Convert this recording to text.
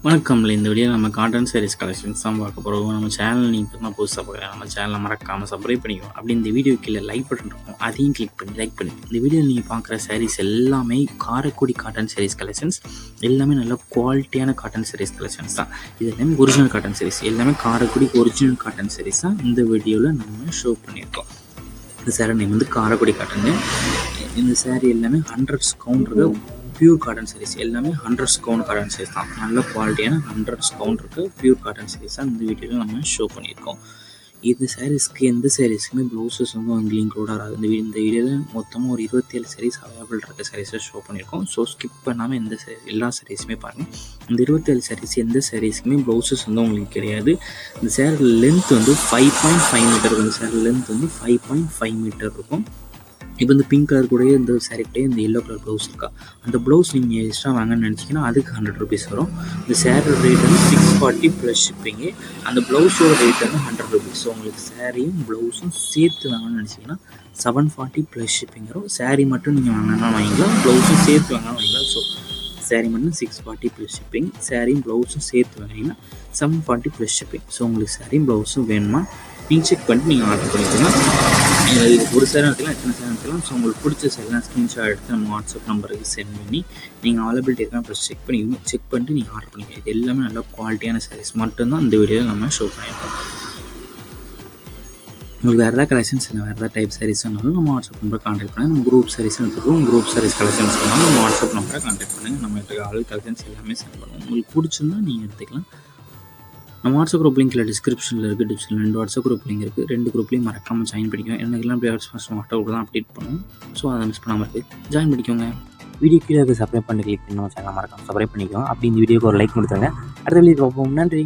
வணக்கம்ல. இந்த வீடியோ நம்ம cotton saris collections தான் பார்க்க போகிறோம். நம்ம சேனல் நீங்கள் தான் புதுசாக பார்க்குறேன். நம்ம சேனலை மறக்காமல் சப்ஸ்கிரைப் பண்ணிக்கோ. அப்படி இந்த வீடியோ கீழே லைக் பட்டன் இருக்கும், அதையும் கிளிக் பண்ணி லைக் பண்ணி. இந்த வீடியோவில் நீங்கள் பார்க்குற சாரீஸ் எல்லாமே காரைக்குடி காட்டன் சாரீஸ் கலெக்ஷன்ஸ். எல்லாமே நல்ல குவாலிட்டியான காட்டன் சாரீஸ் கலெக்ஷன்ஸ் தான். இது எல்லாமே ஒரிஜினல் காட்டன் சாரீஸ், எல்லாமே காரைக்குடி ஒரிஜினல் காட்டன் சாரீஸ் தான் இந்த வீடியோவில் நம்ம ஷோ பண்ணியிருக்கோம். இந்த சாரீ நேம் வந்து காரைக்குடி காட்டன். இந்த சாரீ எல்லாமே 100 கவுண்டருக்கு பியூர் காட்டன் சாரீஸ், எல்லாமே 100 கவுண்ட் காட்டன் சாரீஸ் தான். நல்ல குவாலிட்டியான 100 கவுண்ட் இருக்குது பியூர் காட்டன் சாரீஸ் தான் இந்த வீடியோவில் நம்ம ஷோ பண்ணியிருக்கோம். இந்த சாரீஸ்க்கு எந்த சாரீஸ்க்குமே ப்ளவுசஸ் வந்து உங்களுக்கு இன்க்ளூட் ஆகாது. இந்த வீடியோவில் மொத்தமாக ஒரு 27 சாரீஸ் அவைலபிள் இருக்க சாரீஸை ஷோ பண்ணியிருக்கோம். ஸோ ஸ்கிப் பண்ணாமல் எல்லா சாரீஸுமே பாருங்கள். இந்த 27 சாரீஸ் எந்த சாரீஸ்க்குமே ப்ளவுசஸ் வந்து உங்களுக்கு கிடையாது. இந்த சேரீ லென்த் வந்து 5.5 மீட்டர் இருக்கும். இந்த சேரீ லென்த் வந்து 5.5 மீட்டர் இருக்கும். இப்போ இந்த பிங்க் கலர் கூடயே இந்த சாரீ கூடயே இந்த எல்லோ கலர் ப்ளவுஸ் இருக்கா, அந்த ப்ளவுஸ் நீங்கள் எக்ஸ்ட்ரா வாங்கன்னு நினச்சிங்கன்னா அதுக்கு 100 ருபீஸ் வரும். இந்த சேரீ ரேட் வந்து 640 ப்ளஸ் ஷிப்பிங்கு. அந்த ப்ளவுஸோட ரேட் வந்து 100 ருபீஸ். ஸோ உங்களுக்கு சாரியும் ப்ளவுஸும் சேர்த்து வாங்கணும்னு நினச்சிங்கன்னா 740 ப்ளஸ் ஷிப்பிங் வரும். சாரீ மட்டும் நீங்கள் வாங்கினா வாங்கிக்கலாம், ப்ளவுஸும் சேர்த்து வாங்கினா வாங்கிக்கலாம். ஸோ சாரீ மட்டும் 640 ப்ளஸ் ஷிப்பிங், சாரியும் ப்ளவுஸும் சேர்த்து வாங்கினீங்கன்னா 740 ப்ளஸ் ஷிப்பிங். ஸோ உங்களுக்கு சாரியும் ப்ளவுஸும் வேணுமா நீங்கள் செக் பண்ணிட்டு நீங்கள் ஆர்டர் பண்ணிக்கலாம். ஒரு சேரீ எடுத்துக்கலாம், எத்தனை சேரீ எடுத்துக்கலாம். ஸோ உங்களுக்கு பிடிச்ச சேரீலாம் ஸ்க்ரீன்ஷாட் எடுத்து நம்ம வாட்ஸ்அப் நம்பருக்கு சென்ட் பண்ணி நீங்கள் அவைலபிலிட்டி இருக்கான்னு ப்ளஸ் செக் பண்ணிவிட்டு நீங்கள் ஆர்டர் பண்ணிக்கலாம். இது எல்லாமே நல்ல குவாலிட்டியான சாரீஸ் மட்டும்தான் இந்த வீடியோவில் நம்ம ஷோ பண்ணியிருக்கோம். உங்களுக்கு வேறு ஏதாவது கலெக்ஷன்ஸ் இல்லை, வேறு ஏதாவது டைப் சாரீஸ் வேணாலும் நம்ம வாட்ஸ்அப் நம்பரை கான்டாக்ட் பண்ணுங்கள். நம்ம குரூப் சாரீஸ் எடுத்துக்கிறோம். குரூப் சாரீஸ் கலெக்ஷன்ஸ் வேணாலும் நம்ம வாட்ஸ்அப் நம்பரை கான்டாக்ட் பண்ணுங்கள். நம்ம கிட்ட ஆல் கலெக்ஷன்ஸ் எல்லாமே சென்ட் பண்ணுவோம். உங்களுக்கு பிடிச்சிருந்தா நீங்கள் எடுத்துக்கலாம். நம்ம வாட்ஸ்அப் குரூப் லிங்க் டிஸ்கிரிப்ஷனில் இருக்குது. டிஸ்கிரிப்ஷனில் 2 வாட்ஸ்அப் குரூப் லிங்க் இருக்குது. 2 குரூப்லேயும் மறக்காமல் ஜாயின் பண்ணிக்கோங்க. எனக்குலாம் ப்ளேயர்ஸ் ஃபஸ்ட் வாட்ஸ்அப் குரூப் தான் அப்டேட் பண்ணுவோம். ஸோ அதை மிஸ் பண்ணாமல் இருக்குது, ஜாயின் பண்ணிக்கோங்க. வீடியோ கீழே சப்ஸ்கிரைப் பண்ணி கிளிக் பண்ணி சேனல் மறக்காமல் சப்ஸ்கிரைப் பண்ணிக்கோங்க. அப்படி இந்த வீடியோக்கு ஒரு லைக் கொடுத்துருங்க. அடுத்த வீடியோ பார்ப்போம். நன்றி.